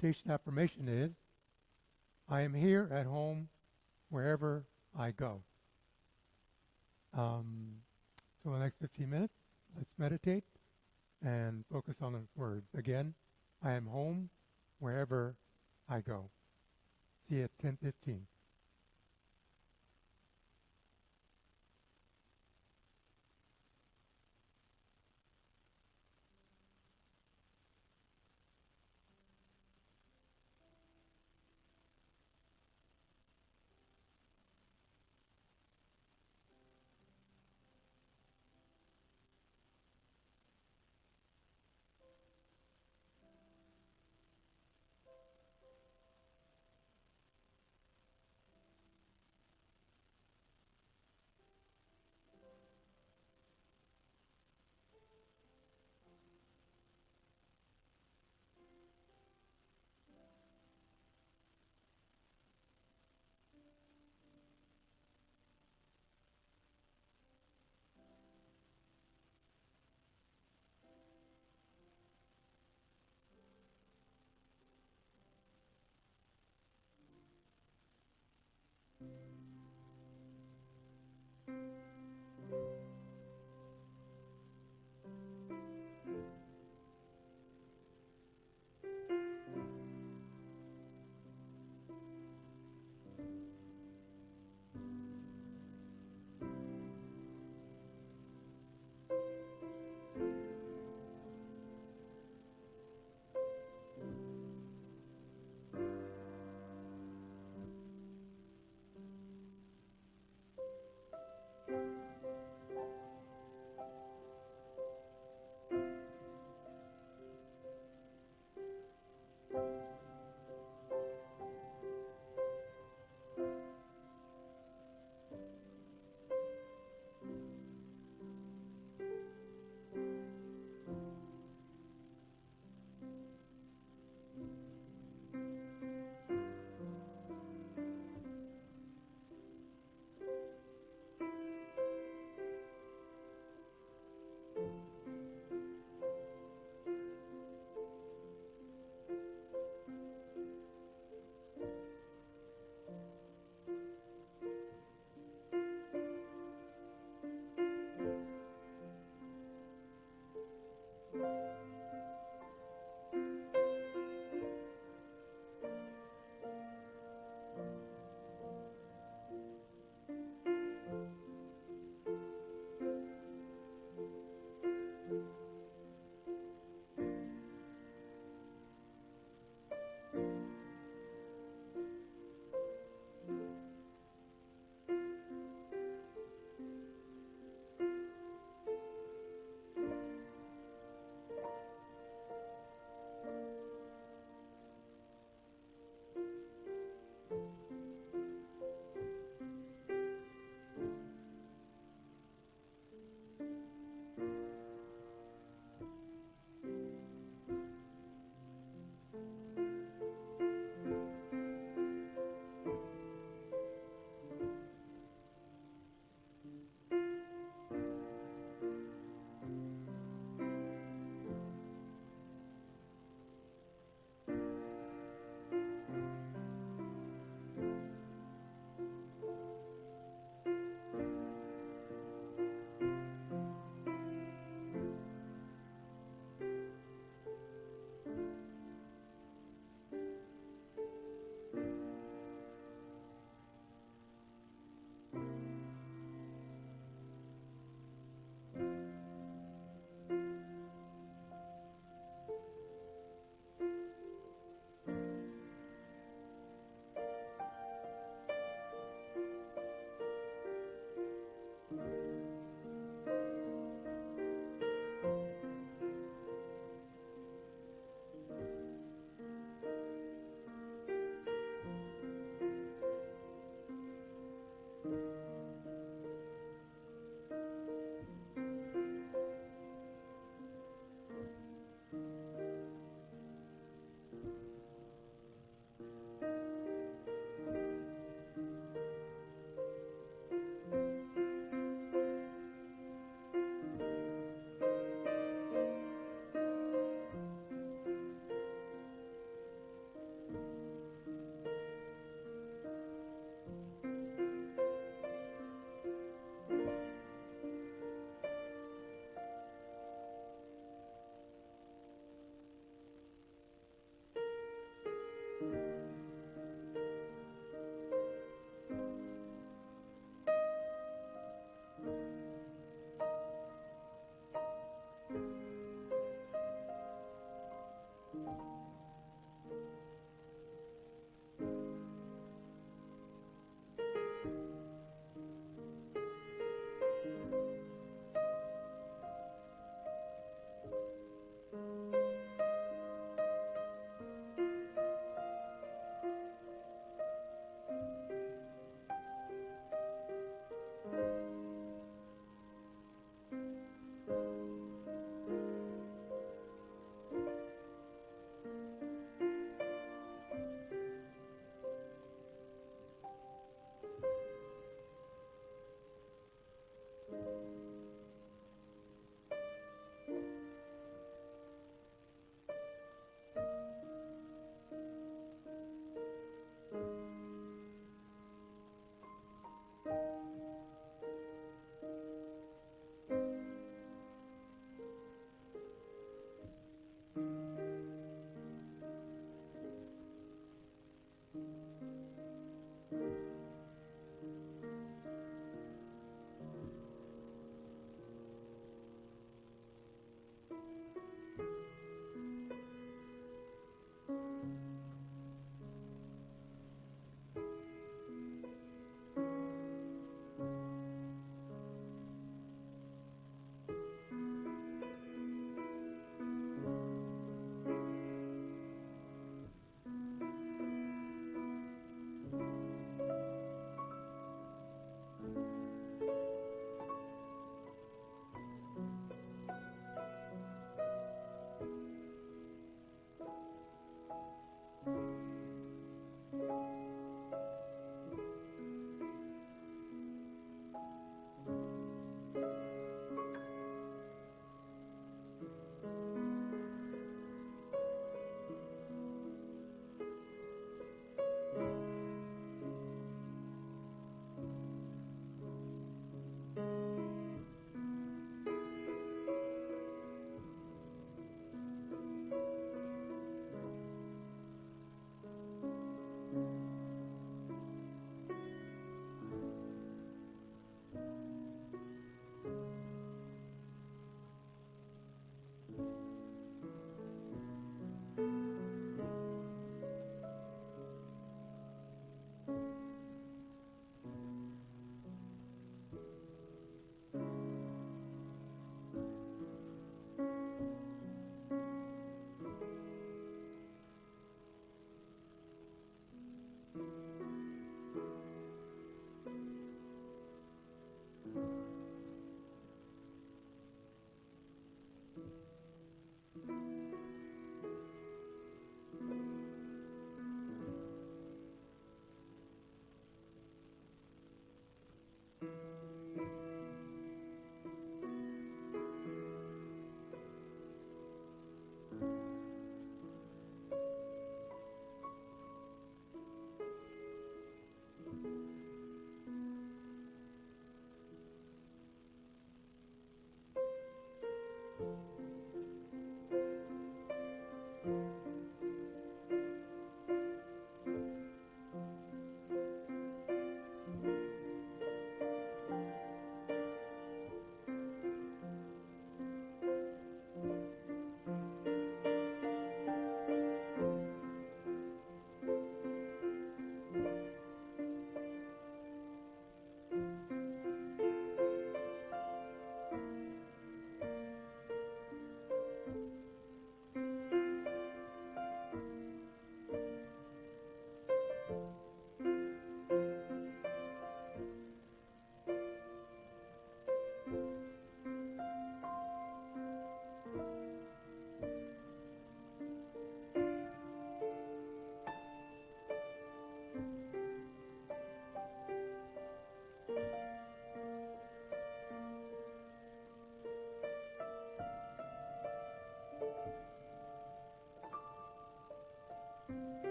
meditation affirmation is, I am here at home wherever I go. So in the next 15 minutes, let's meditate and focus on the words. Again, I am home wherever I go. See you at 10:15.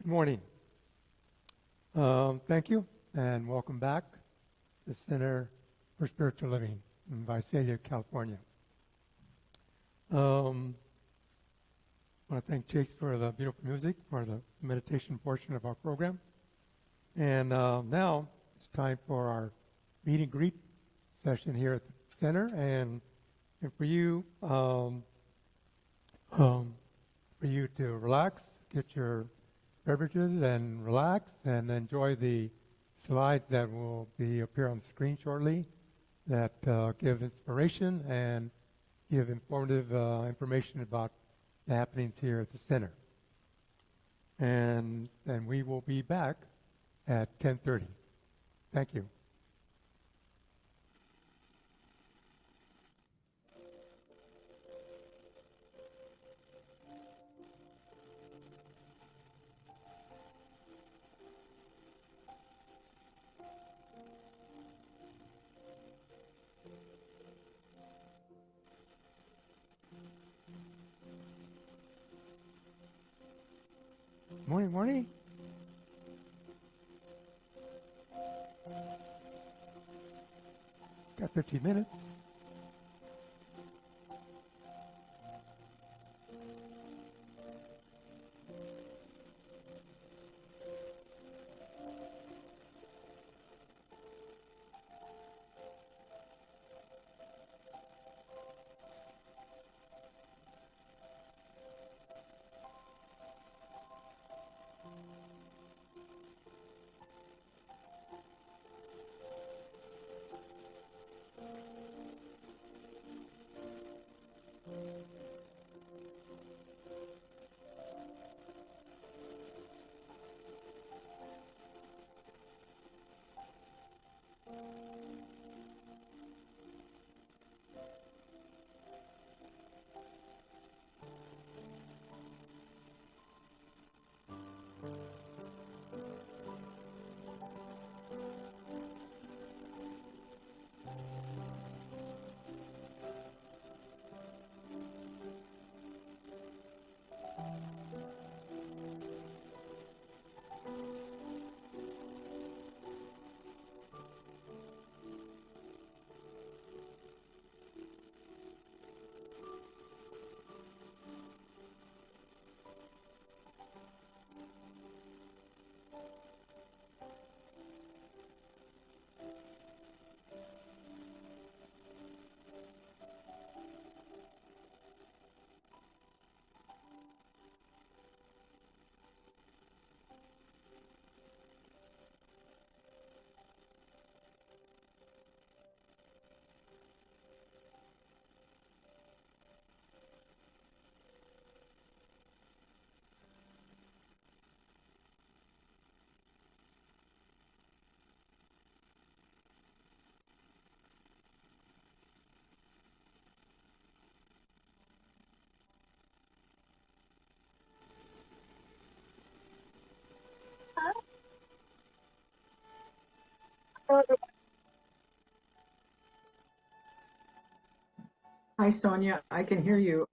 Good morning. Thank you, and welcome back to the Center for Spiritual Living in Visalia, California. I want to thank Jakes for the beautiful music for the meditation portion of our program. And now it's time for our meet and greet session here at the center. And for you to relax, get your beverages and relax and enjoy the slides that will be appear on the screen shortly that give inspiration and give informative information about the happenings here at the center. And we will be back at 10:30. Thank you. Morning, morning. Got 15 minutes. Hi, Sonia. I can hear you.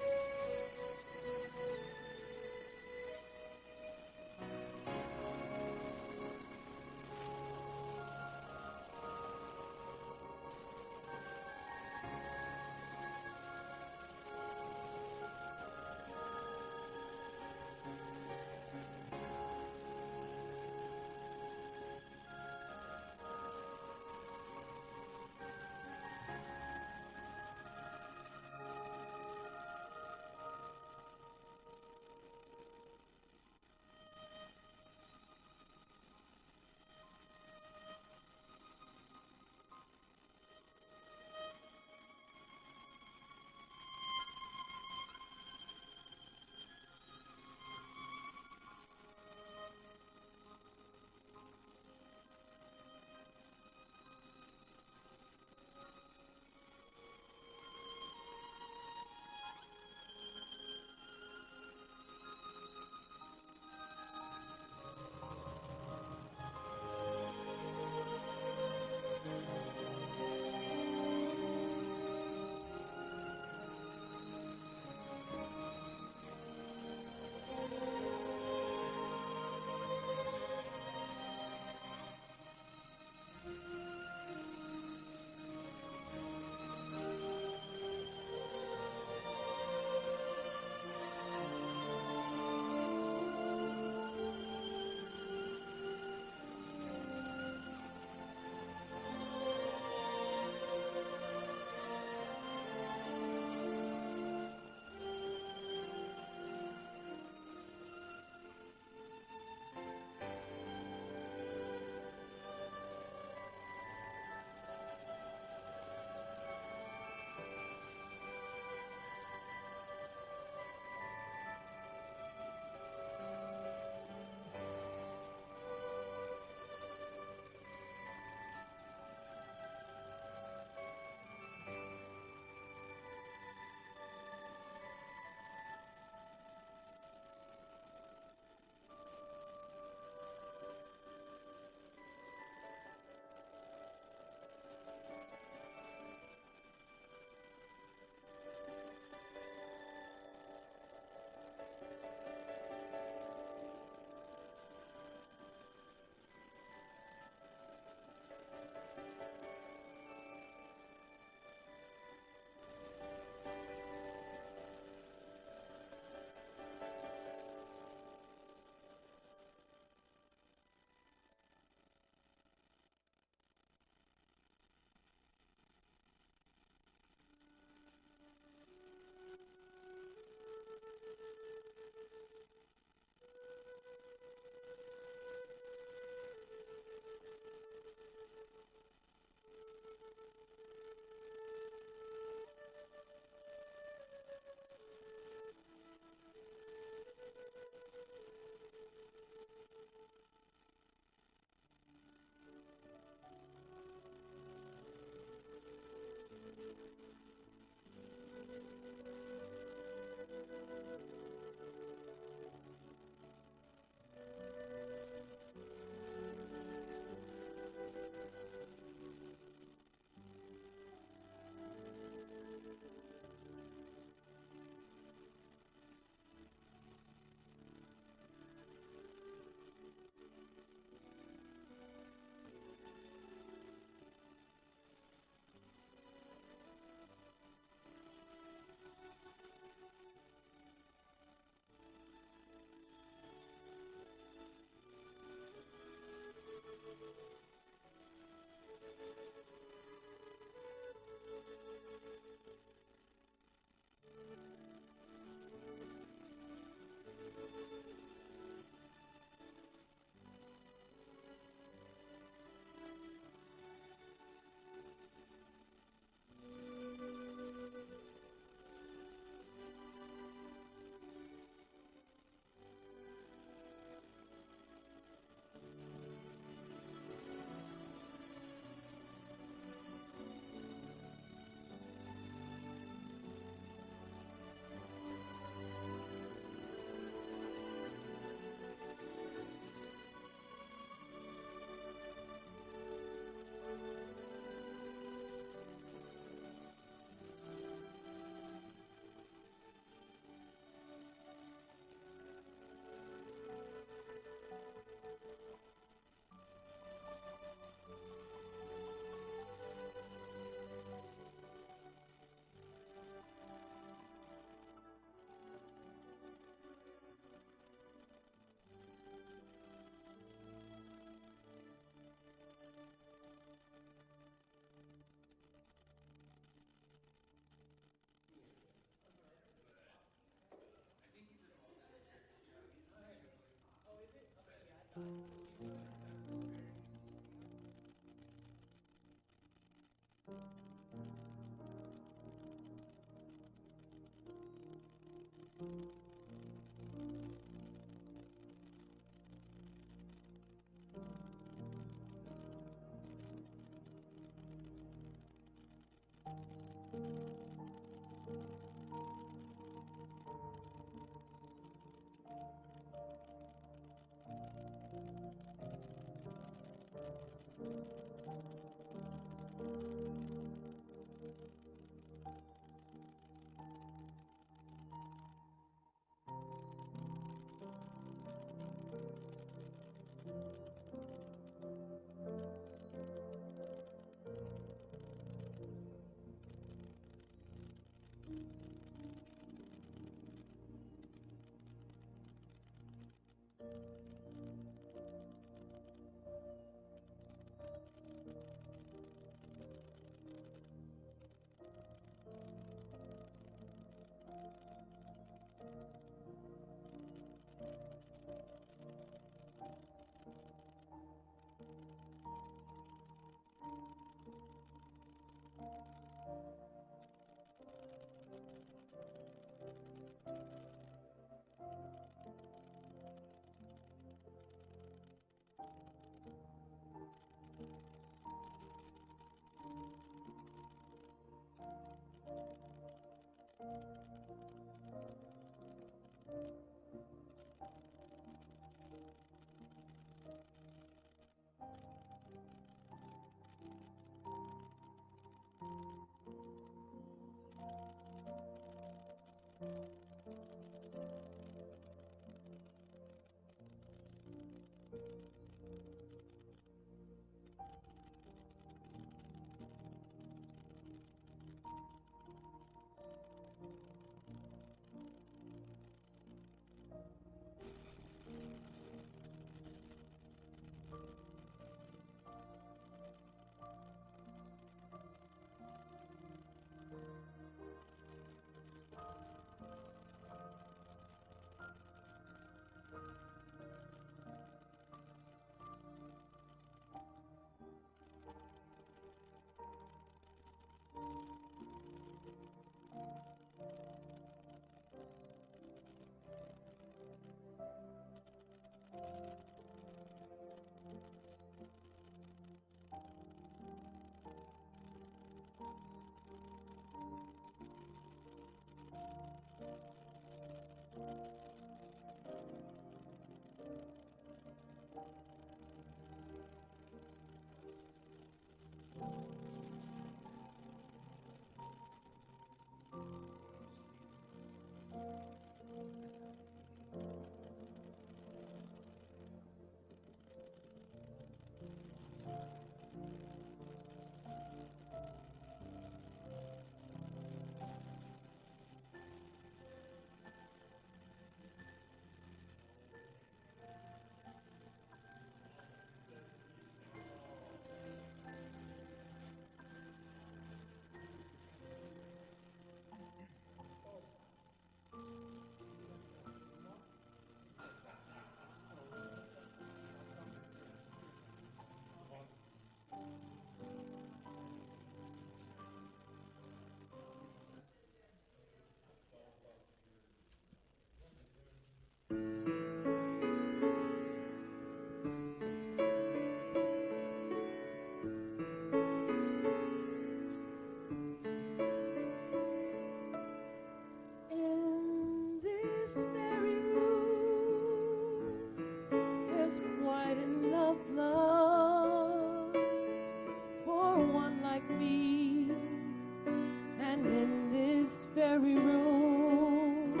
in this very room,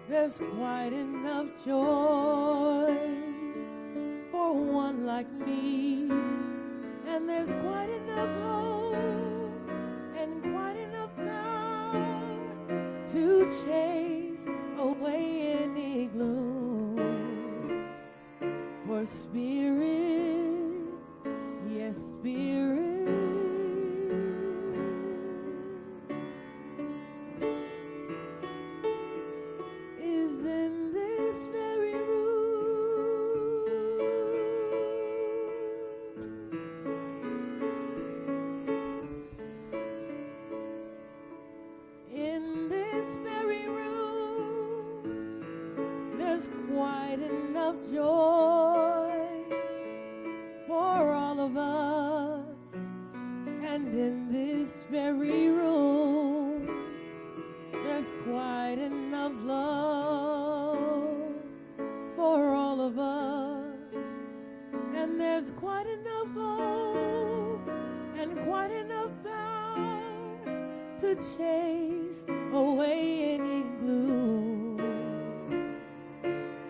there's quite enough joy for one like me, and there's quite enough hope and quite enough power to chase away any gloom. For spirit, yes, spirit is in this very room. In this very room, there's quite enough joy for all of us. And in this very room, there's quite enough love for all of us. And there's quite enough hope and quite enough power to chase away any gloom.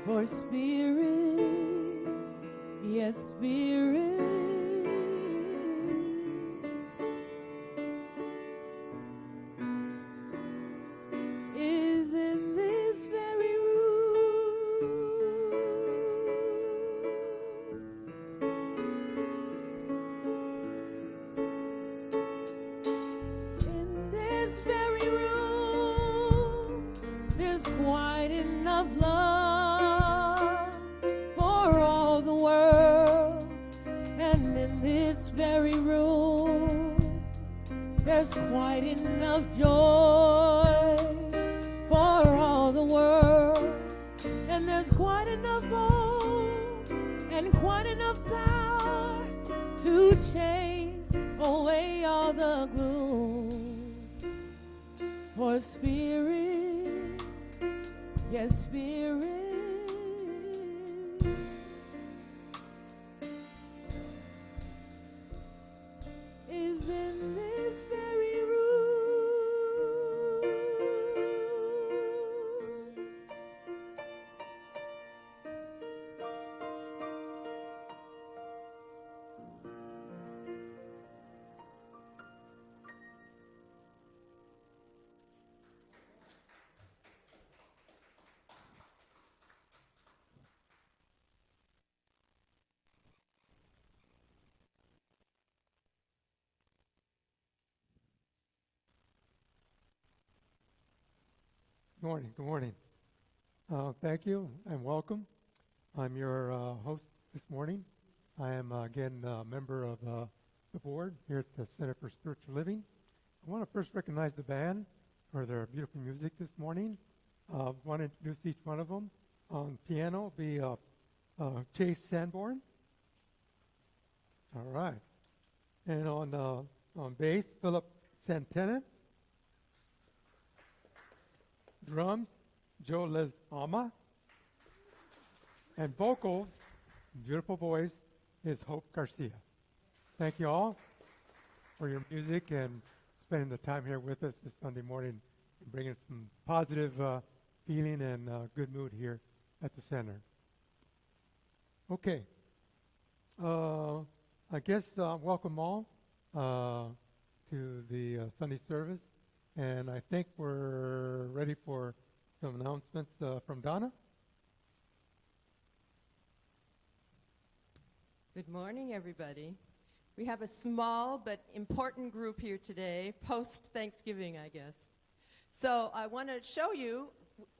For spirit, yes, spirit is in this very room. In this very room, there's quite enough love for all the world. And in this very room, there's quite enough joy for all the world. And there's quite enough hope and quite enough power to chase away all the gloom. For spirit, yes, spirit is in this very room. Good morning. Good morning. Thank you and welcome. I'm your host this morning. I am again a member of the board here at the Center for Spiritual Living. I want to first recognize the band for their beautiful music this morning. I want to introduce each one of them. On piano will be Chase Sanborn. All right. And on bass, Philip Santana. Drums, Joe Les Ama. And vocals, beautiful voice, is Hope Garcia. Thank you all for your music and spending the time here with us this Sunday morning and bringing some positive feeling and good mood here at the center. Okay. I guess welcome all to the Sunday service. And I think we're ready for some announcements from Donna. Good morning, everybody. We have a small but important group here today, post-Thanksgiving, I guess. So I want to show you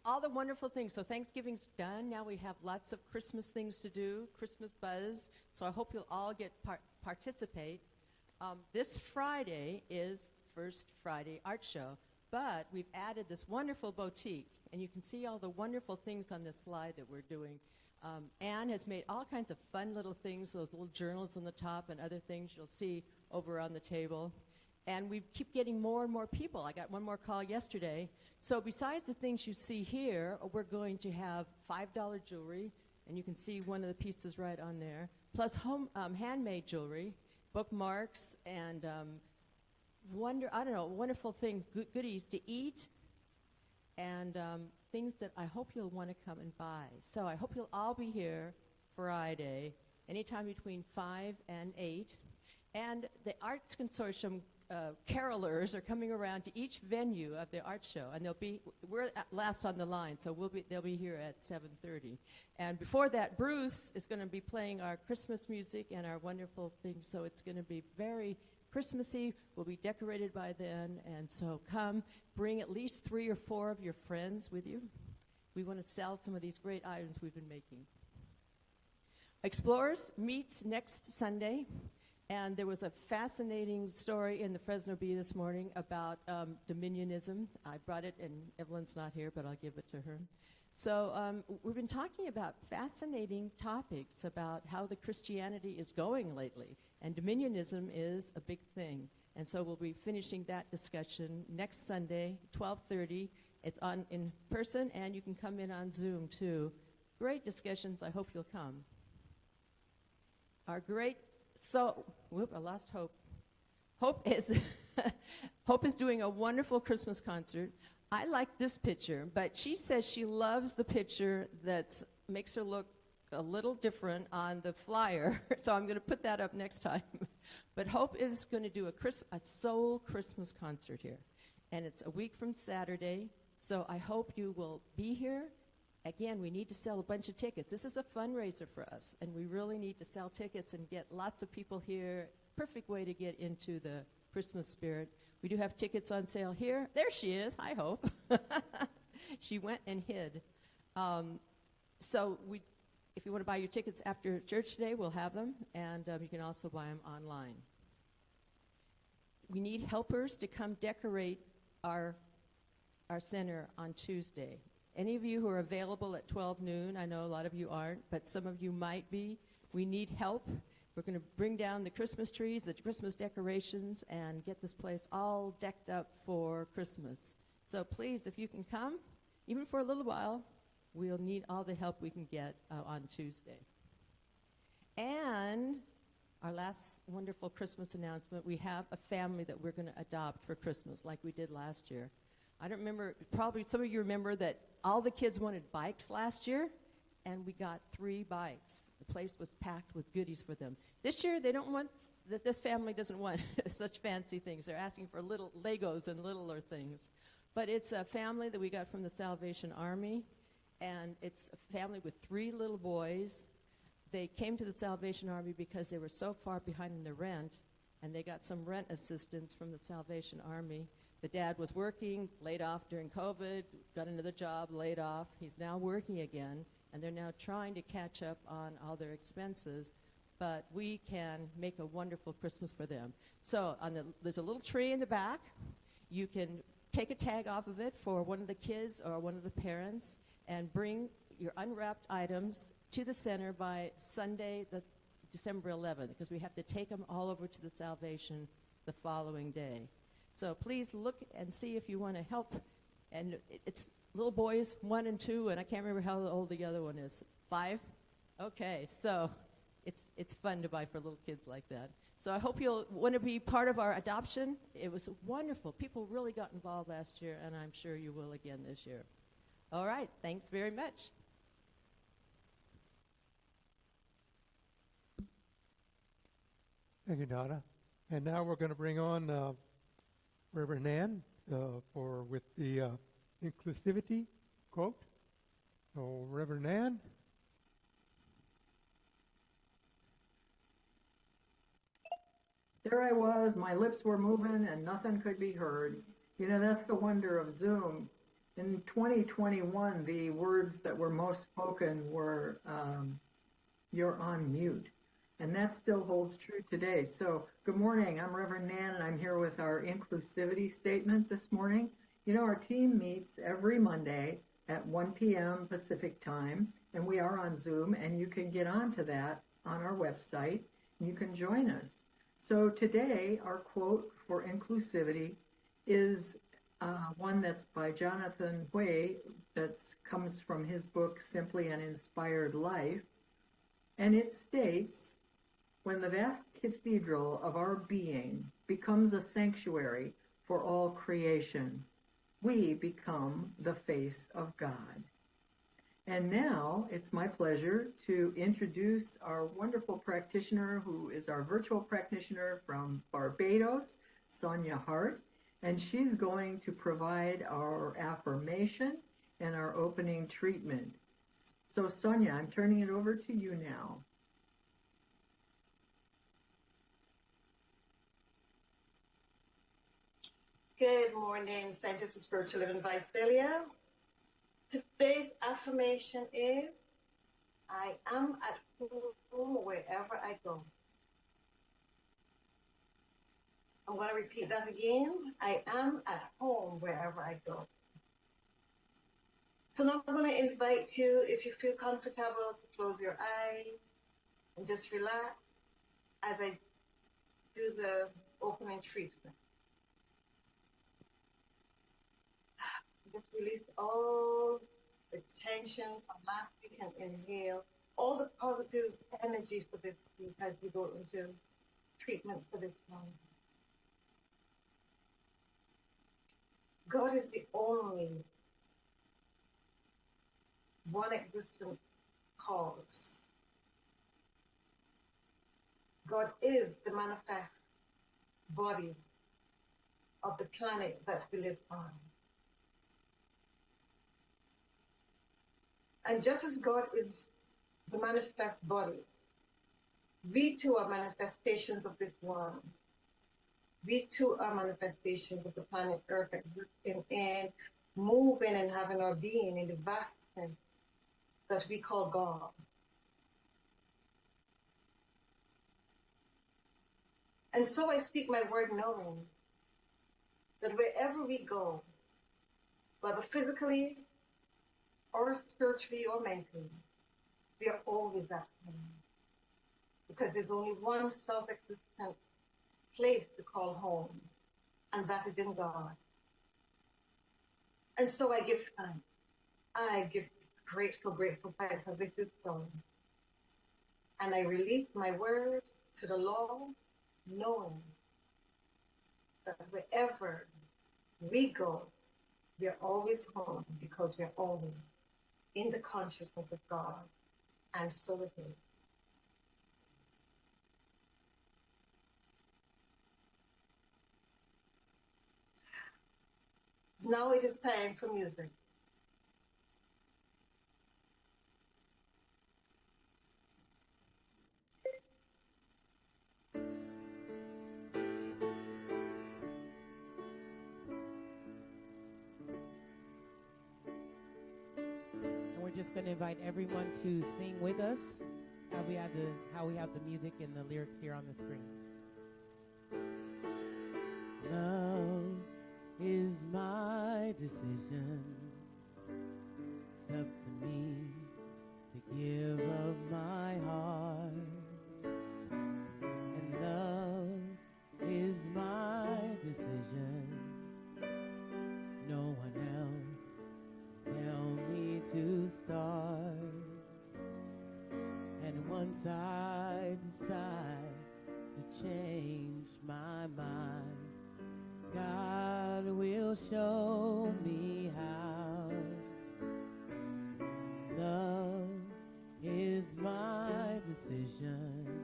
all the wonderful things. So Thanksgiving's done. Now we have lots of Christmas things to do, Christmas buzz. So I hope you'll all participate. This Friday is First Friday Art Show, but we've added this wonderful boutique, and you can see all the wonderful things on this slide that we're doing. Anne has made all kinds of fun little things, those little journals on the top and other things you'll see over on the table. And we keep getting more and more people. I got one more call yesterday. So besides the things you see here, we're going to have $5 jewelry, and you can see one of the pieces right on there, plus handmade jewelry, bookmarks, and wonderful thing, goodies to eat, and things that I hope you'll want to come and buy. So I hope you'll all be here Friday, anytime between 5 and 8. And the Arts Consortium carolers are coming around to each venue of the art show, and we're last on the line, so they'll be here at 7:30. And before that, Bruce is going to be playing our Christmas music and our wonderful things, so it's going to be very Christmassy. We'll be decorated by then, and so come, bring at least 3 or 4 of your friends with you. We want to sell some of these great items we've been making. Explorers meets next Sunday. And there was a fascinating story in the Fresno Bee this morning about dominionism. I brought it, and Evelyn's not here, but I'll give it to her. So we've been talking about fascinating topics about how the Christianity is going lately, and dominionism is a big thing. And so we'll be finishing that discussion next Sunday, 12:30. It's on in person, and you can come in on Zoom, too. Great discussions. I hope you'll come. I lost Hope. Hope is doing a wonderful Christmas concert. I like this picture, but she says she loves the picture that makes her look a little different on the flyer. So I'm going to put that up next time. But Hope is going to do a soul Christmas concert here, and it's a week from Saturday. So I hope you will be here. Again, we need to sell a bunch of tickets. This is a fundraiser for us, and we really need to sell tickets and get lots of people here. Perfect way to get into the Christmas spirit. We do have tickets on sale here. There she is. Hi, Hope. She went and hid. If you want to buy your tickets after church today, we'll have them, and you can also buy them online. We need helpers to come decorate our center on Tuesday. Any of you who are available at 12 noon, I know a lot of you aren't, but some of you might be. We need help. We're going to bring down the Christmas trees, the Christmas decorations, and get this place all decked up for Christmas. So please, if you can come, even for a little while, we'll need all the help we can get on Tuesday. And our last wonderful Christmas announcement, we have a family that we're going to adopt for Christmas like we did last year. I don't remember, probably some of you remember that all the kids wanted bikes last year, and we got 3 bikes. The place was packed with goodies for them. This year, this family doesn't want such fancy things. They're asking for little Legos and littler things. But it's a family that we got from the Salvation Army, and it's a family with 3 little boys. They came to the Salvation Army because they were so far behind in their rent, and they got some rent assistance from the Salvation Army. The dad was working, laid off during COVID, got another job, laid off. He's now working again, and they're now trying to catch up on all their expenses. But we can make a wonderful Christmas for them. So there's a little tree in the back. You can take a tag off of it for one of the kids or one of the parents and bring your unwrapped items to the center by Sunday, December 11th, because we have to take them all over to the Salvation the following day. So please look and see if you want to help. And it's little boys, 1 and 2, and I can't remember how old the other one is. 5? Okay, so it's fun to buy for little kids like that. So I hope you'll want to be part of our adoption. It was wonderful. People really got involved last year, and I'm sure you will again this year. All right, thanks very much. Thank you, Donna. And now we're going to bring on Reverend Nan with the inclusivity quote. So, Reverend Nan. There I was, my lips were moving and nothing could be heard. You know, that's the wonder of Zoom. In 2021, the words that were most spoken were, you're on mute. And that still holds true today. So good morning, I'm Reverend Nan, and I'm here with our inclusivity statement this morning. You know, our team meets every Monday at 1 p.m. Pacific time, and we are on Zoom, and you can get onto that on our website, and you can join us. So today, our quote for inclusivity is one that's by Jonathan Hui, that comes from his book, Simply an Inspired Life, and it states, when the vast cathedral of our being becomes a sanctuary for all creation, we become the face of God. And now it's my pleasure to introduce our wonderful practitioner, who is our virtual practitioner from Barbados, Sonia Hart, and she's going to provide our affirmation and our opening treatment. So Sonia, I'm turning it over to you now. Good morning, Scientists of Spiritual Living, Visalia. Today's affirmation is, I am at home wherever I go. I'm going to repeat that again. I am at home wherever I go. So now I'm going to invite you, if you feel comfortable, to close your eyes and just relax as I do the opening treatment. Just release all the tension from last week and inhale all the positive energy for this week as we go into treatment for this one. God is the only one existent cause. God is the manifest body of the planet that we live on. And just as God is the manifest body, we too are manifestations of this world. We too are manifestations of the planet Earth, existing and moving and having our being in the vastness that we call God. And so I speak my word knowing that wherever we go, whether physically or spiritually or mentally, we are always at home. Because there's only one self-existent place to call home, and that is in God. And so I give thanks. I give grateful thanks, and this is so. And I release my word to the Lord, knowing that wherever we go, we are always home, because we are always in the consciousness of God. And so it is. Now it is time for music. And we're just going to invite everyone to sing with us how we have the music and the lyrics here on the screen. Love is my decision. It's up to me to give of my heart. And love is my decision. No one else tell me to start. And once I decide to change my mind, God will show me how. Love is my decision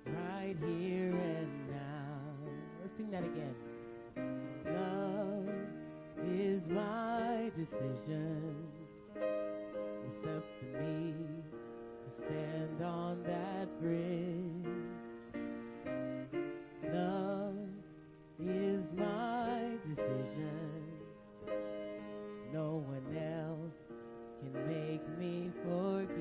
right here and now. Let's sing that again. Love is my decision. It's up to me to stand on that bridge. Love is my decision. No one else can make me forgive.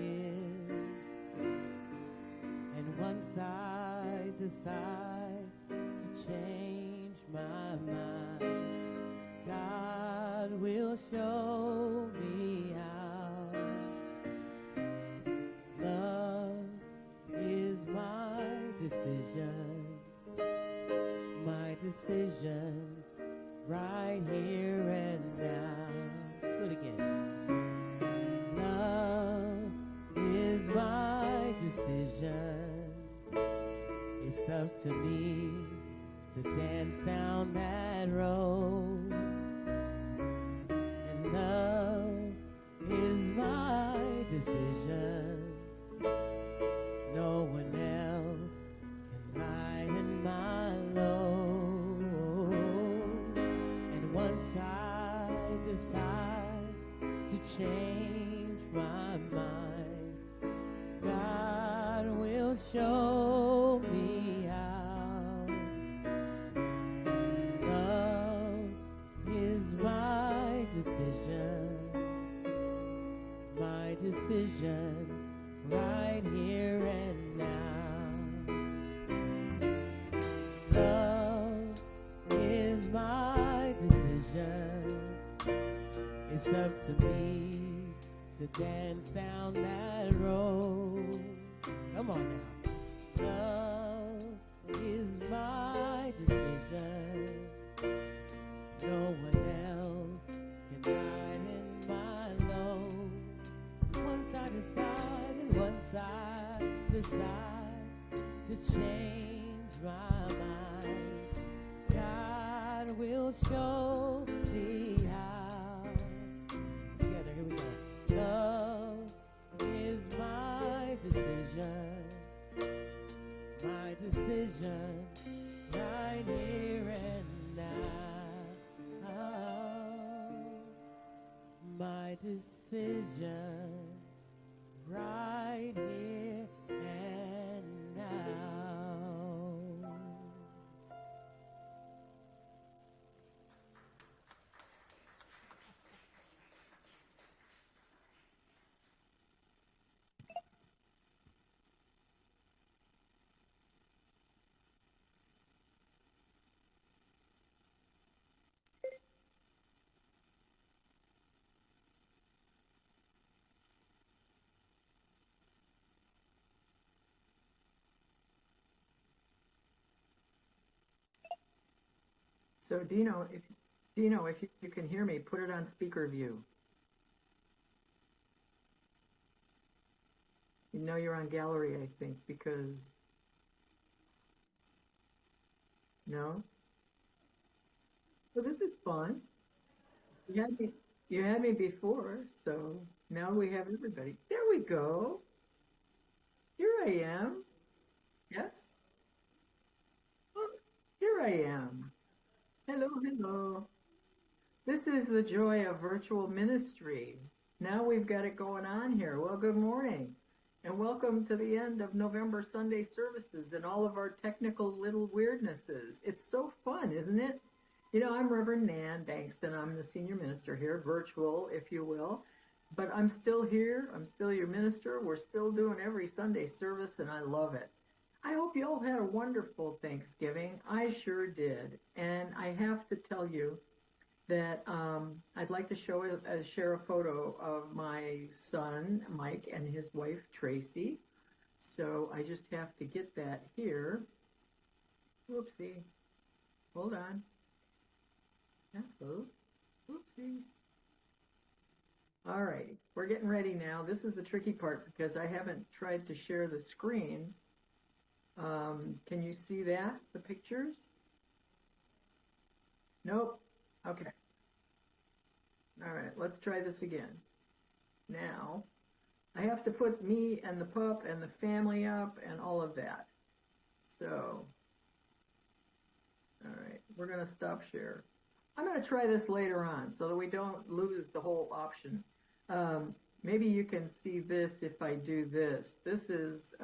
And once I decide to change my mind, God will show me how. Love is my decision right here and now. Do it again. Love is my decision. It's up to me to dance down that road. And love is my decision. No one else can lighten my load. And once I decide to change my mind, God will show me how. Love is my decision. My decision right here and now. Love is my decision. It's up to me to dance down that road. Come on now. Love is my decision. No one else can lighten my load. Once I decide to change my mind, God will show me how. Together, here we go. Love is my decision. My decision right here and now. My decision right here and now. So if you can hear me, put it on speaker view. You know you're on gallery, I think, because no. Well, this is fun. You had me before, so now we have everybody. There we go. Here I am. Yes. Oh, here I am. Hello, hello. This is the joy of virtual ministry. Now we've got it going on here. Well, good morning, and welcome to the end of November Sunday services and all of our technical little weirdnesses. It's so fun, isn't it? You know, I'm Reverend Nan Bankston. I'm the senior minister here, virtual, if you will. But I'm still here. I'm still your minister. We're still doing every Sunday service, and I love it. I hope you all had a wonderful Thanksgiving. I sure did. And I have to tell you that I'd like to share a photo of my son, Mike, and his wife, Tracy. So I just have to get that here. Whoopsie. Hold on. That's a whoopsie. All right, we're getting ready now. This is the tricky part because I haven't tried to share the screen. Can you see that, the pictures? Nope. Okay. All right, let's try this again. Now, I have to put me and the pup and the family up and all of that. So, all right, we're going to stop share. I'm going to try this later on so that we don't lose the whole option. Maybe you can see this if I do this. This is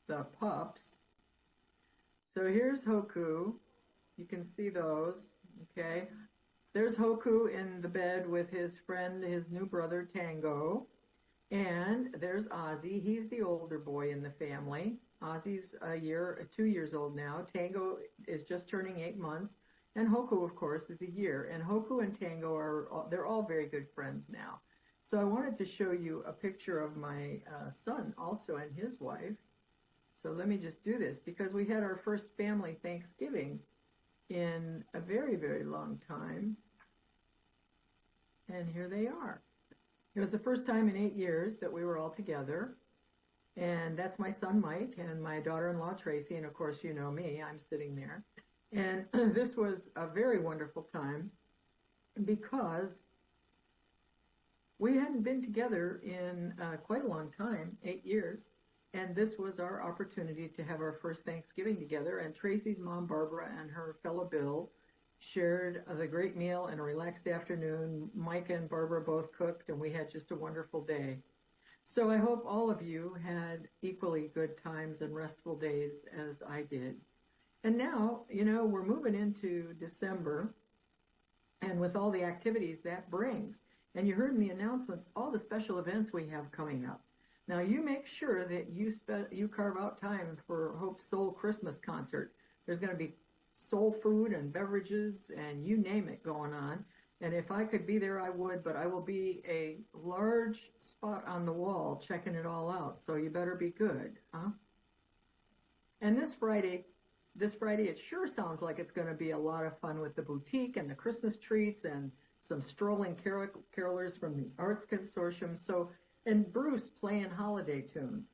the pups. So here's Hoku. You can see those, okay? There's Hoku in the bed with his friend, his new brother, Tango. And there's Ozzy. He's the older boy in the family. Ozzy's 2 years old now. Tango is just turning 8 months. And Hoku, of course, is a year. And Hoku and Tango they're all very good friends now. So I wanted to show you a picture of my son also and his wife. So let me just do this because we had our first family Thanksgiving in a very, very long time. And here they are. It was the first time in 8 years that we were all together. And that's my son, Mike, and my daughter-in-law, Tracy. And of course, you know me, I'm sitting there. And this was a very wonderful time because we hadn't been together in quite a long time, 8 years. And this was our opportunity to have our first Thanksgiving together. And Tracy's mom, Barbara, and her fellow Bill shared the great meal and a relaxed afternoon. Mike and Barbara both cooked, and we had just a wonderful day. So I hope all of you had equally good times and restful days as I did. And now, we're moving into December, and with all the activities that brings. And you heard in the announcements all the special events we have coming up. Now, you make sure that you carve out time for Hope's Soul Christmas concert. There's going to be soul food and beverages and you name it going on. And if I could be there, I would, but I will be a large spot on the wall checking it all out. So you better be good, huh? And this Friday, it sure sounds like it's going to be a lot of fun with the boutique and the Christmas treats and some strolling carolers from the Arts Consortium. And Bruce playing holiday tunes.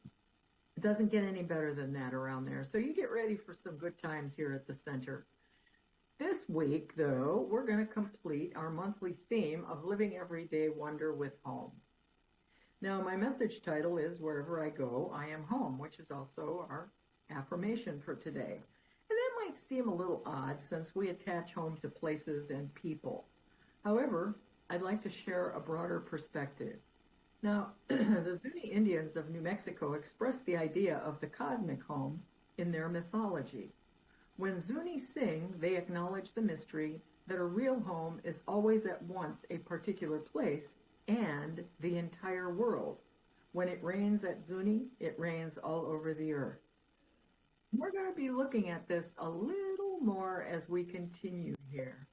It doesn't get any better than that around there. So you get ready for some good times here at the center. This week, though, we're going to complete our monthly theme of Living Everyday Wonder with Home. Now, my message title is Wherever I Go, I Am Home, which is also our affirmation for today. And that might seem a little odd since we attach home to places and people. However, I'd like to share a broader perspective. Now, the Zuni Indians of New Mexico expressed the idea of the cosmic home in their mythology. When Zuni sing, they acknowledge the mystery that a real home is always at once a particular place and the entire world. When it rains at Zuni, it rains all over the earth. We're going to be looking at this a little more as we continue here.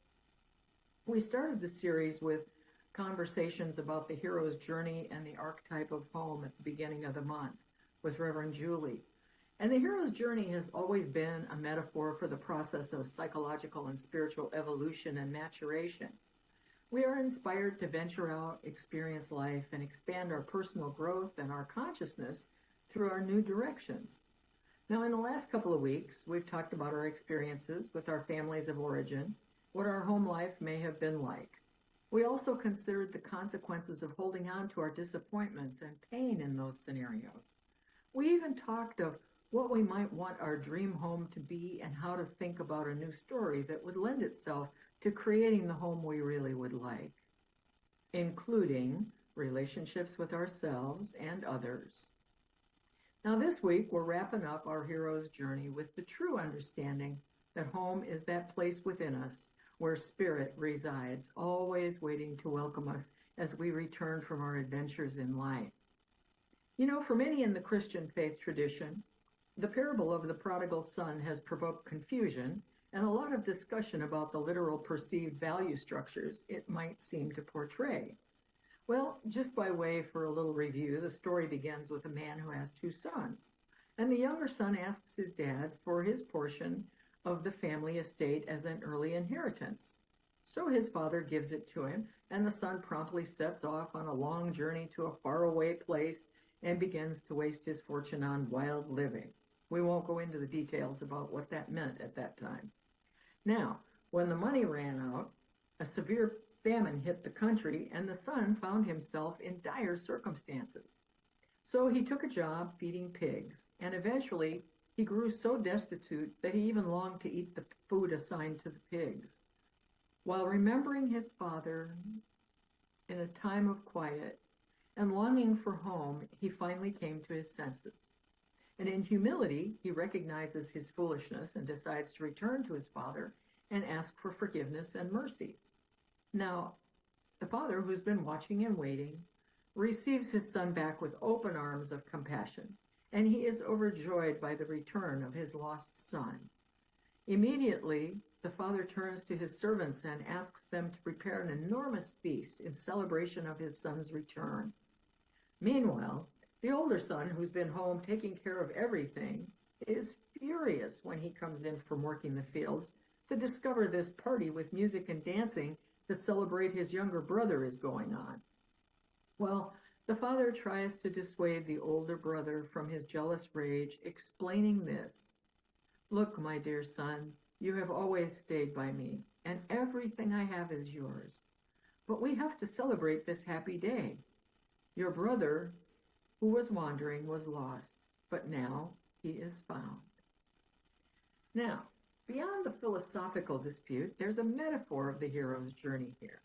We started the series with conversations about the hero's journey and the archetype of home at the beginning of the month with Reverend Julie. And the hero's journey has always been a metaphor for the process of psychological and spiritual evolution and maturation. We are inspired to venture out, experience life, and expand our personal growth and our consciousness through our new directions. Now, in the last couple of weeks, we've talked about our experiences with our families of origin, what our home life may have been like. We also considered the consequences of holding on to our disappointments and pain in those scenarios. We even talked of what we might want our dream home to be and how to think about a new story that would lend itself to creating the home we really would like, including relationships with ourselves and others. Now this week, we're wrapping up our hero's journey with the true understanding that home is that place within us where spirit resides, always waiting to welcome us as we return from our adventures in life. For many in the Christian faith tradition, the parable of the prodigal son has provoked confusion and a lot of discussion about the literal perceived value structures it might seem to portray. Well, just by way for a little review, the story begins with a man who has 2 sons, and the younger son asks his dad for his portion of the family estate as an early inheritance. So his father gives it to him, and the son promptly sets off on a long journey to a faraway place and begins to waste his fortune on wild living. We won't go into the details about what that meant at that time. Now, when the money ran out, a severe famine hit the country, and the son found himself in dire circumstances. So he took a job feeding pigs, and eventually he grew so destitute that he even longed to eat the food assigned to the pigs. While remembering his father in a time of quiet and longing for home, he finally came to his senses. And in humility, he recognizes his foolishness and decides to return to his father and ask for forgiveness and mercy. Now, the father, who's been watching and waiting, receives his son back with open arms of compassion, and he is overjoyed by the return of his lost son. Immediately, the father turns to his servants and asks them to prepare an enormous feast in celebration of his son's return. Meanwhile, the older son, who's been home taking care of everything, is furious when he comes in from working the fields to discover this party with music and dancing to celebrate his younger brother is going on. Well, The father tries to dissuade the older brother from his jealous rage, explaining this. Look, my dear son, you have always stayed by me, and everything I have is yours. But we have to celebrate this happy day. Your brother, who was wandering, was lost, but now he is found. Now, beyond the philosophical dispute, there's a metaphor of the hero's journey here.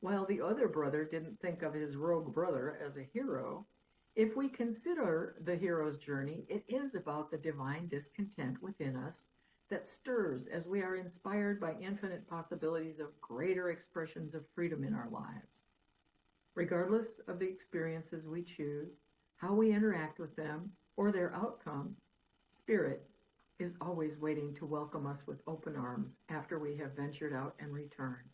While the other brother didn't think of his rogue brother as a hero, if we consider the hero's journey, it is about the divine discontent within us that stirs as we are inspired by infinite possibilities of greater expressions of freedom in our lives. Regardless of the experiences we choose, how we interact with them, or their outcome, Spirit is always waiting to welcome us with open arms after we have ventured out and returned.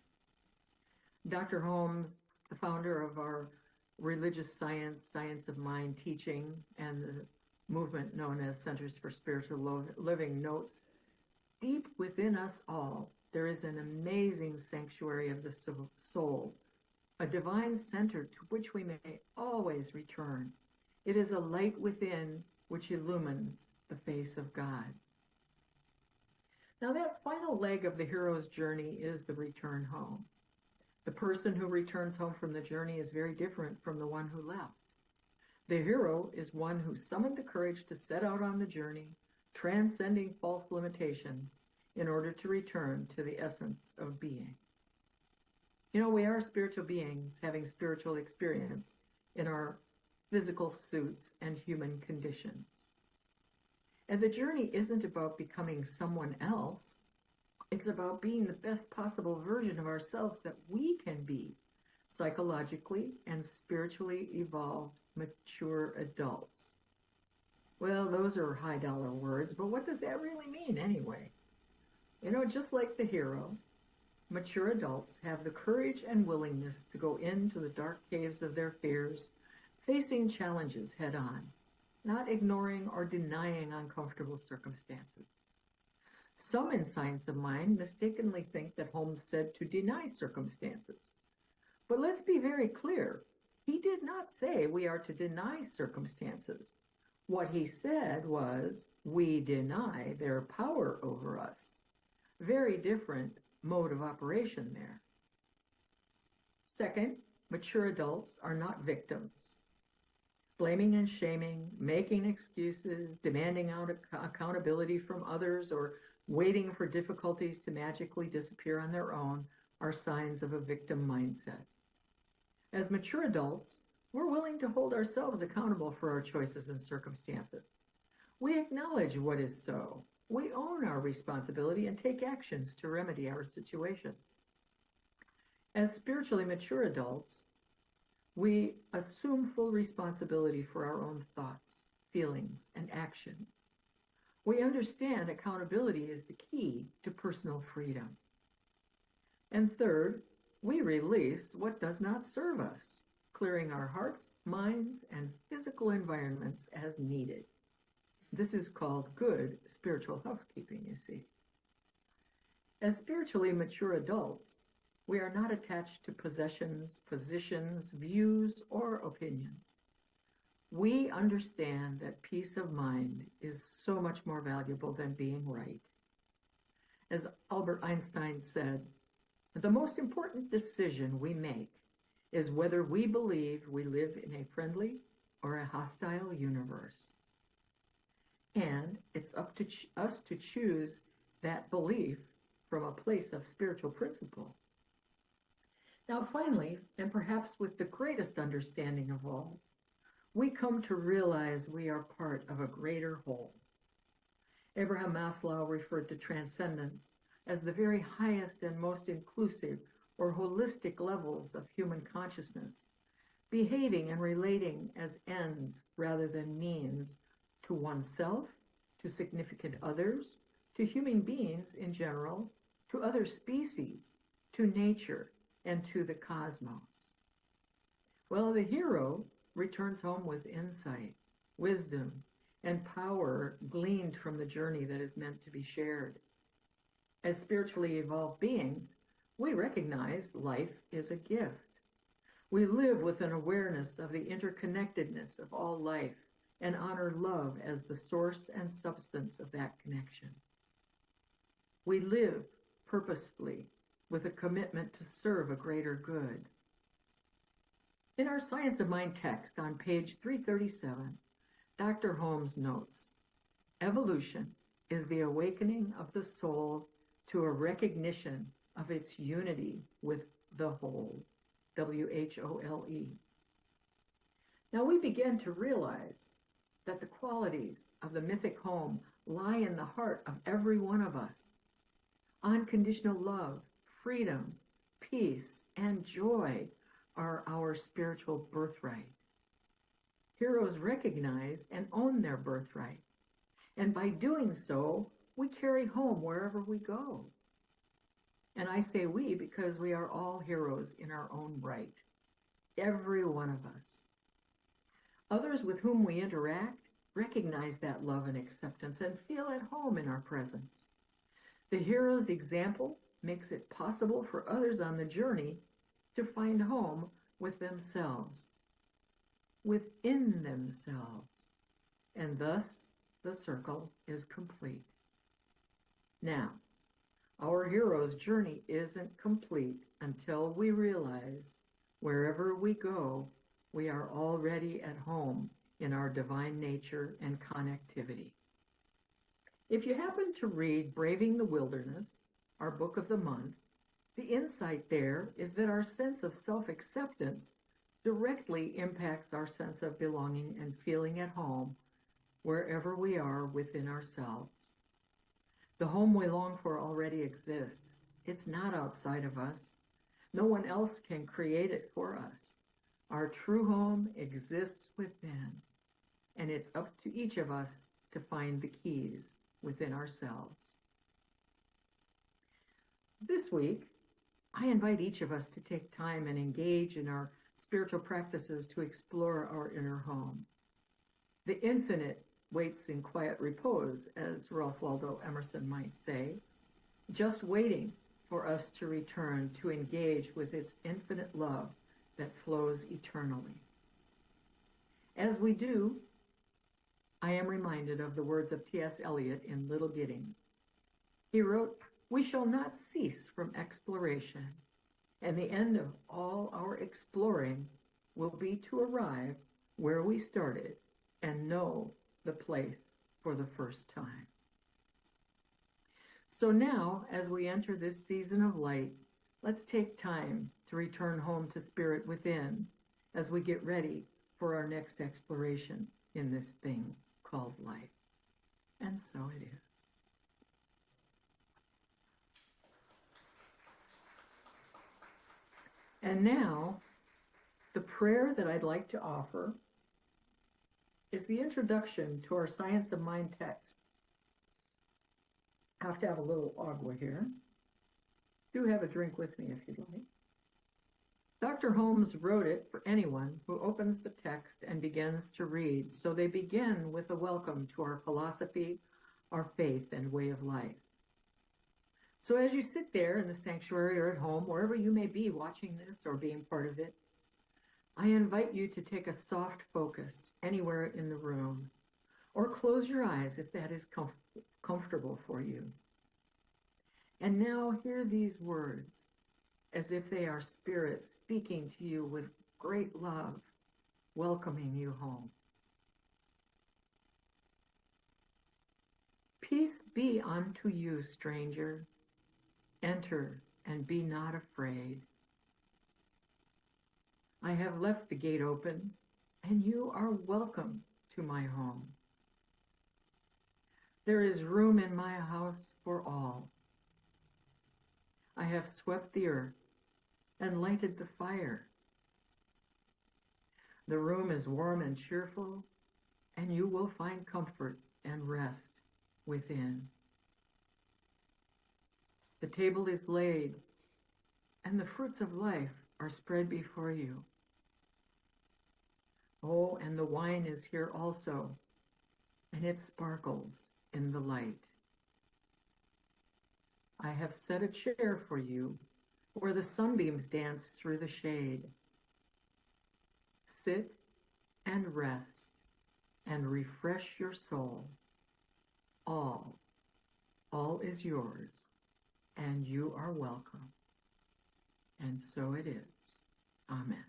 Dr. Holmes, the founder of our religious science of mind teaching, and the movement known as Centers for Spiritual Living, notes, deep within us all, there is an amazing sanctuary of the soul, a divine center to which we may always return. It is a light within which illumines the face of God. Now, that final leg of the hero's journey is the return home. The person who returns home from the journey is very different from the one who left. The hero is one who summoned the courage to set out on the journey, transcending false limitations in order to return to the essence of being. You know, we are spiritual beings having spiritual experience in our physical suits and human conditions. And the journey isn't about becoming someone else. It's about being the best possible version of ourselves that we can be, psychologically and spiritually evolved, mature adults. Well, those are high-dollar words, but what does that really mean anyway? You know, just like the hero, mature adults have the courage and willingness to go into the dark caves of their fears, facing challenges head-on, not ignoring or denying uncomfortable circumstances. Some in science of mind mistakenly think that Holmes said to deny circumstances. But let's be very clear. He did not say we are to deny circumstances. What he said was, we deny their power over us. Very different mode of operation there. Second, mature adults are not victims. Blaming and shaming, making excuses, demanding accountability from others, or waiting for difficulties to magically disappear on their own are signs of a victim mindset. As mature adults, we're willing to hold ourselves accountable for our choices and circumstances. We acknowledge what is so. We own our responsibility and take actions to remedy our situations. As spiritually mature adults, we assume full responsibility for our own thoughts, feelings, and actions. We understand accountability is the key to personal freedom. And third, we release what does not serve us, clearing our hearts, minds, and physical environments as needed. This is called good spiritual housekeeping, you see. As spiritually mature adults, we are not attached to possessions, positions, views, or opinions. We understand that peace of mind is so much more valuable than being right. As Albert Einstein said, the most important decision we make is whether we believe we live in a friendly or a hostile universe. And it's up to us to choose that belief from a place of spiritual principle. Now, finally, and perhaps with the greatest understanding of all, we come to realize we are part of a greater whole. Abraham Maslow referred to transcendence as the very highest and most inclusive or holistic levels of human consciousness, behaving and relating as ends rather than means to oneself, to significant others, to human beings in general, to other species, to nature, and to the cosmos. Well, the hero returns home with insight, wisdom, and power gleaned from the journey that is meant to be shared. As spiritually evolved beings, we recognize life is a gift. We live with an awareness of the interconnectedness of all life and honor love as the source and substance of that connection. We live purposefully with a commitment to serve a greater good. In our Science of Mind text on page 337, Dr. Holmes notes, evolution is the awakening of the soul to a recognition of its unity with the whole, W-H-O-L-E. Now we begin to realize that the qualities of the mythic home lie in the heart of every one of us. Unconditional love, freedom, peace, and joy are our spiritual birthright. Heroes recognize and own their birthright, and by doing so, we carry home wherever we go. And I say we because we are all heroes in our own right, every one of us. Others with whom we interact recognize that love and acceptance and feel at home in our presence. The hero's example makes it possible for others on the journey to find home with themselves, within themselves, and thus the circle is complete. Now, our hero's journey isn't complete until we realize wherever we go, we are already at home in our divine nature and connectivity. If you happen to read Braving the Wilderness, our book of the month, the insight there is that our sense of self-acceptance directly impacts our sense of belonging and feeling at home wherever we are within ourselves. The home we long for already exists. It's not outside of us. No one else can create it for us. Our true home exists within, and it's up to each of us to find the keys within ourselves. This week, I invite each of us to take time and engage in our spiritual practices to explore our inner home. The infinite waits in quiet repose, as Ralph Waldo Emerson might say, just waiting for us to return to engage with its infinite love that flows eternally. As we do, I am reminded of the words of T.S. Eliot in Little Gidding. He wrote, "We shall not cease from exploration, and the end of all our exploring will be to arrive where we started and know the place for the first time." So now, as we enter this season of light, let's take time to return home to spirit within as we get ready for our next exploration in this thing called life. And so it is. And now, the prayer that I'd like to offer is the introduction to our Science of Mind text. I have to have a little agua here. Do have a drink with me if you'd like. Dr. Holmes wrote it for anyone who opens the text and begins to read, so they begin with a welcome to our philosophy, our faith, and way of life. So as you sit there in the sanctuary or at home, wherever you may be watching this or being part of it, I invite you to take a soft focus anywhere in the room, or close your eyes if that is comfortable for you. And now hear these words as if they are spirits speaking to you with great love, welcoming you home. Peace be unto you, stranger. Enter and be not afraid. I have left the gate open, and you are welcome to my home. There is room in my house for all. I have swept the earth and lighted the fire. The room is warm and cheerful, and you will find comfort and rest within. The table is laid, and the fruits of life are spread before you. Oh, and the wine is here also, and it sparkles in the light. I have set a chair for you where the sunbeams dance through the shade. sit and rest and refresh your soul. All is yours, and you are welcome. And so it is. Amen.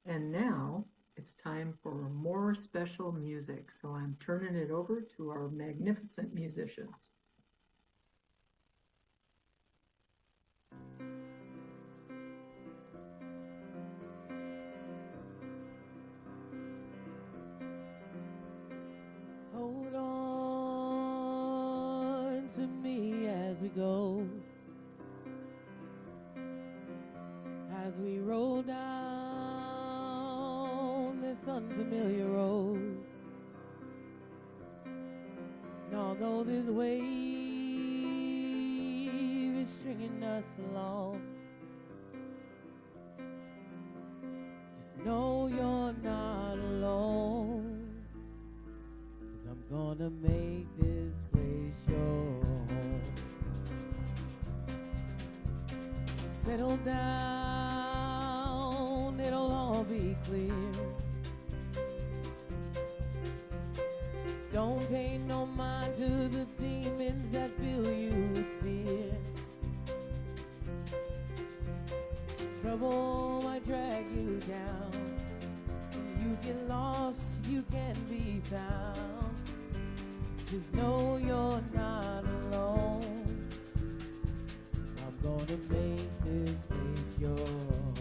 And now it's time for more special music. So I'm turning it over to our magnificent musicians. Hold on to me as we go, as we roll down this unfamiliar road. And although this wave is stringing us along, just know you're not alone. I'm gonna make this place your home. Settle down, it'll all be clear. Don't pay no mind to the demons that fill you with fear. Trouble might drag you down. When you get lost, you can be found. Just know you're not alone. I'm gonna make this place your home.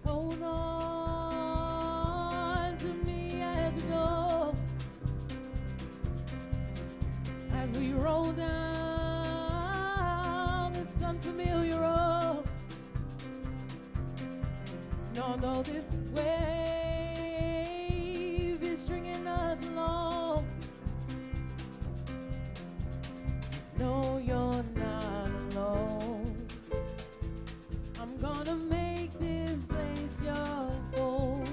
Hold on to me as we go, as we roll down this unfamiliar road. And although this wave is stringing us along, just know you're not alone. I'm gonna make this place your home.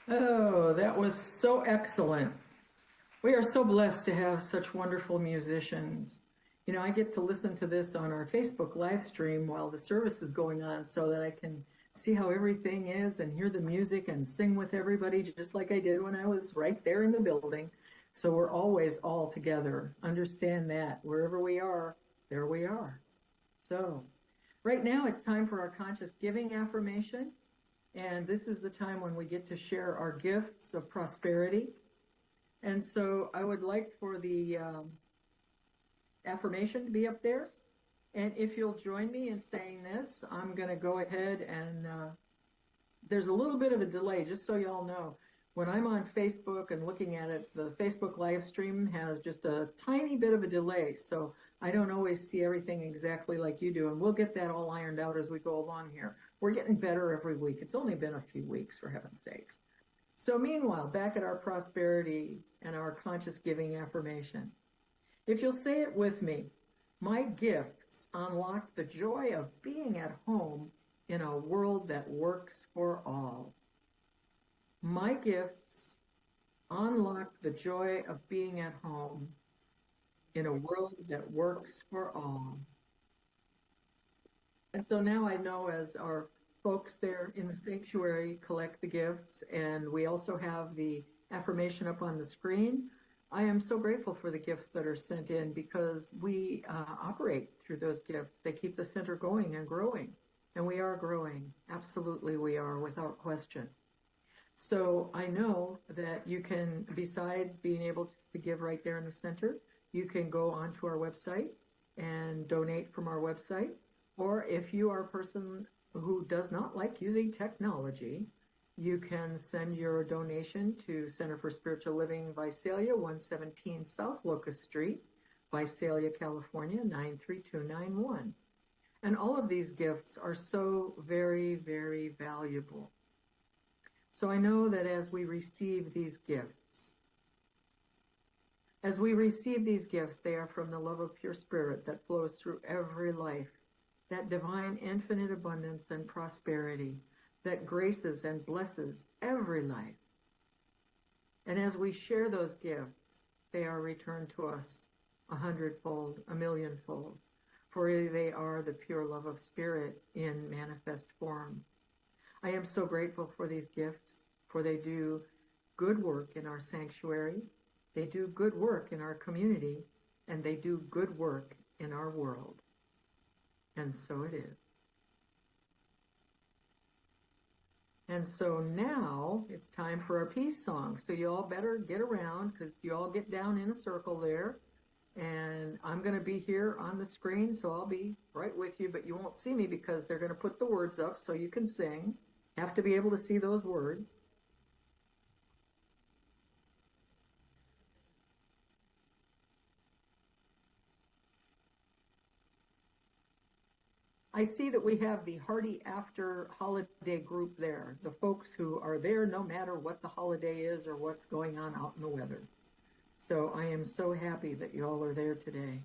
Oh, that was so excellent. We are so blessed to have such wonderful musicians. You know, I get to listen to this on our Facebook live stream while the service is going on so that I can see how everything is and hear the music and sing with everybody just like I did when I was right there in the building. So we're always all together. Understand that. Wherever we are, there we are. So right now it's time for our conscious giving affirmation. And this is the time when we get to share our gifts of prosperity. And so I would like for the affirmation to be up there. And if you'll join me in saying this, I'm going to go ahead and there's a little bit of a delay, just so y'all know. when I'm on Facebook and looking at it, the Facebook live stream has just a tiny bit of a delay. So I don't always see everything exactly like you do. And we'll get that all ironed out as we go along here. We're getting better every week. It's only been a few weeks, for heaven's sakes. So meanwhile, back at our prosperity and our conscious giving affirmation. If you'll say it with me, my gifts unlock the joy of being at home in a world that works for all. My gifts unlock the joy of being at home in a world that works for all. And so now I know, as our folks there in the sanctuary collect the gifts, and we also have the affirmation up on the screen, I am so grateful for the gifts that are sent in, because we operate through those gifts. They keep the center going and growing, and we are growing. Absolutely, we are, without question. So I know that you can, besides being able to give right there in the center, you can go onto our website and donate from our website. Or if you are a person who does not like using technology, you can send your donation to Center for Spiritual Living, Visalia, 117 South Locust Street, Visalia, California, 93291. And all of these gifts are so very, very valuable. So I know that as we receive these gifts, they are from the love of pure spirit that flows through every life, that divine infinite abundance and prosperity that graces and blesses every life. And as we share those gifts, they are returned to us 100-fold, 1,000,000-fold, for they are the pure love of spirit in manifest form. I am so grateful for these gifts, for they do good work in our sanctuary, they do good work in our community, and they do good work in our world. And so it is. And so now it's time for our peace song. So you all better get around, because you all get down in a circle there. And I'm going to be here on the screen, so I'll be right with you, but you won't see me because they're going to put the words up so you can sing. Have to be able to see those words. I see that we have the Hearty After Holiday group there, the folks who are there no matter what the holiday is or what's going on out in the weather. So I am so happy that you all are there today.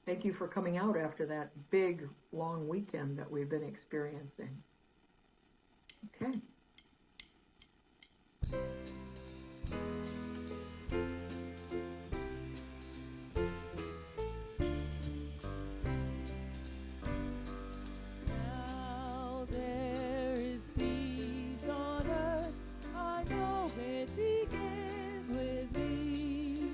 Thank you for coming out after that big, long weekend that we've been experiencing. Okay. Now there is peace on earth. I know it begins with me.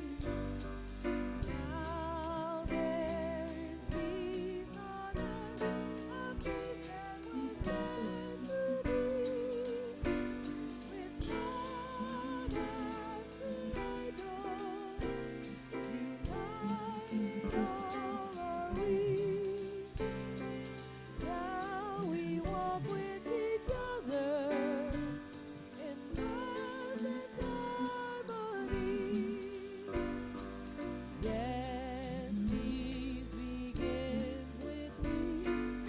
Now there is peace on earth, a peace that was meant to be. With God as Creator, united all are we. Now we walk with each other in love and harmony. Yes, peace begins with me,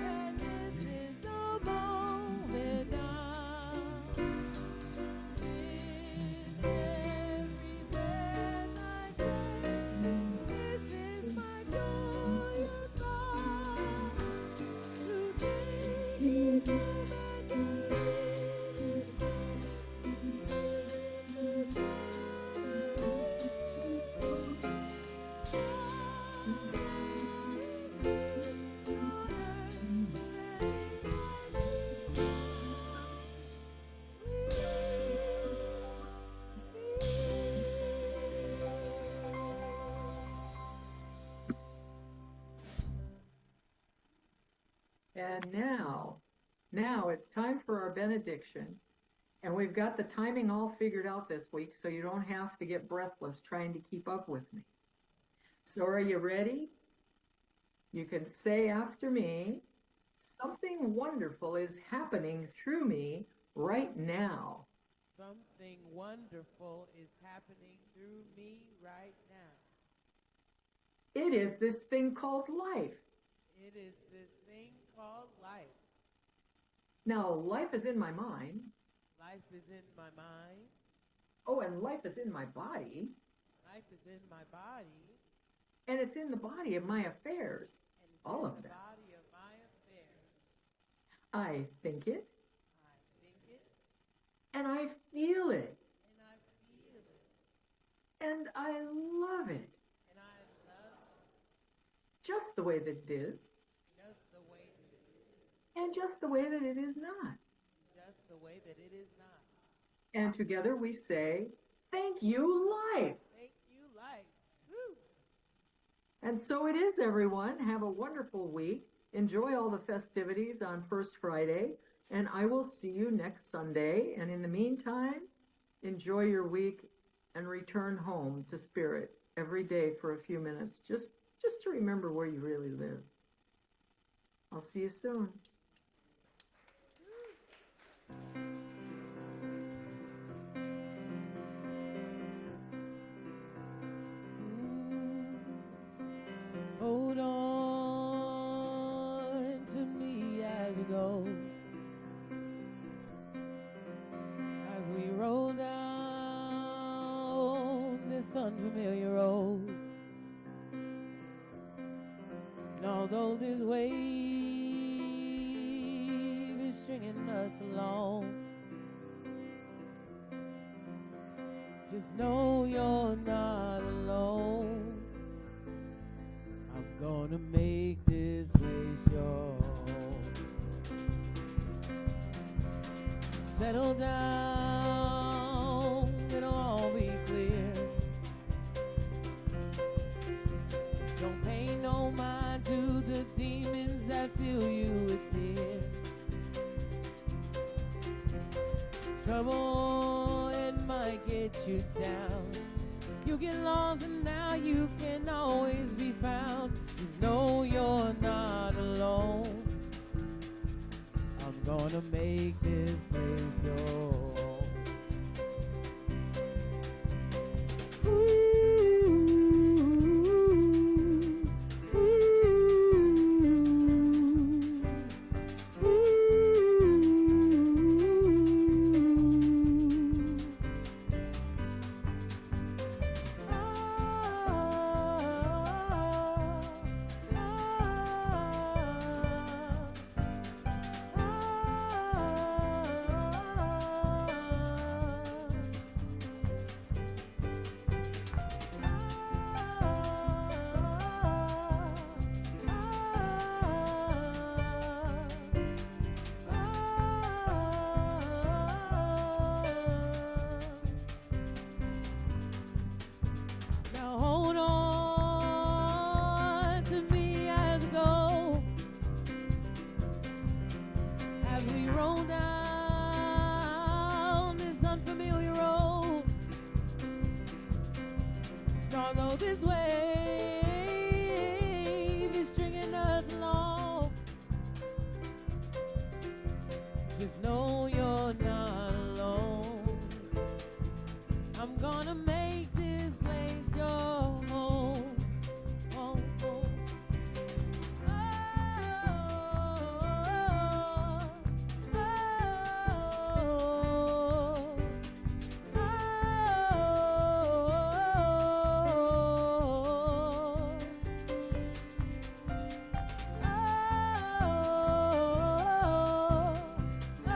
and this is the moment now. With every breath I take, this is my joyous thought. To take each moment and live And now it's time for our benediction. And we've got the timing all figured out this week, so you don't have to get breathless trying to keep up with me. So are you ready? You can say after me, something wonderful is happening through me right now. something wonderful is happening through me right now. It is this thing called life. It is this thing called life. Now, life is in my mind. Life is in my mind. Oh, and life is in my body. Life is in my body. And it's in the body of my affairs. And it's All in of the that. body of my affairs. I think it, I think it, and I feel it, and I feel it, and I love it. and I love it. Just the way that it is, Just the way that it is. and just the way that it is not. Just the way that it is not. And together we say, thank you, life. Thank you, life. Woo! And so it is, everyone. Have a wonderful week. Enjoy all the festivities on First Friday, and I will see you next Sunday. And in the meantime, enjoy your week and return home to Spirit every day for a few minutes, just to remember where you really live. I'll see you soon. Hold on to me as you go, as we roll down this unfamiliar road. And although this wave is stringing us along, just know you're not alone. I'm gonna make this place your home. Settle down, it'll all be clear. Don't pay no mind to the demons that fill you with fear. Trouble, it might get you down. You get lost and now you can always be found. Just know you're not alone. I'm gonna make this place your home. Now hold on to me as we go, as we roll down this unfamiliar road. Although this wave is stringing us along, just know you're not alone. I'm gonna make this place your home. Home, home. Oh, oh,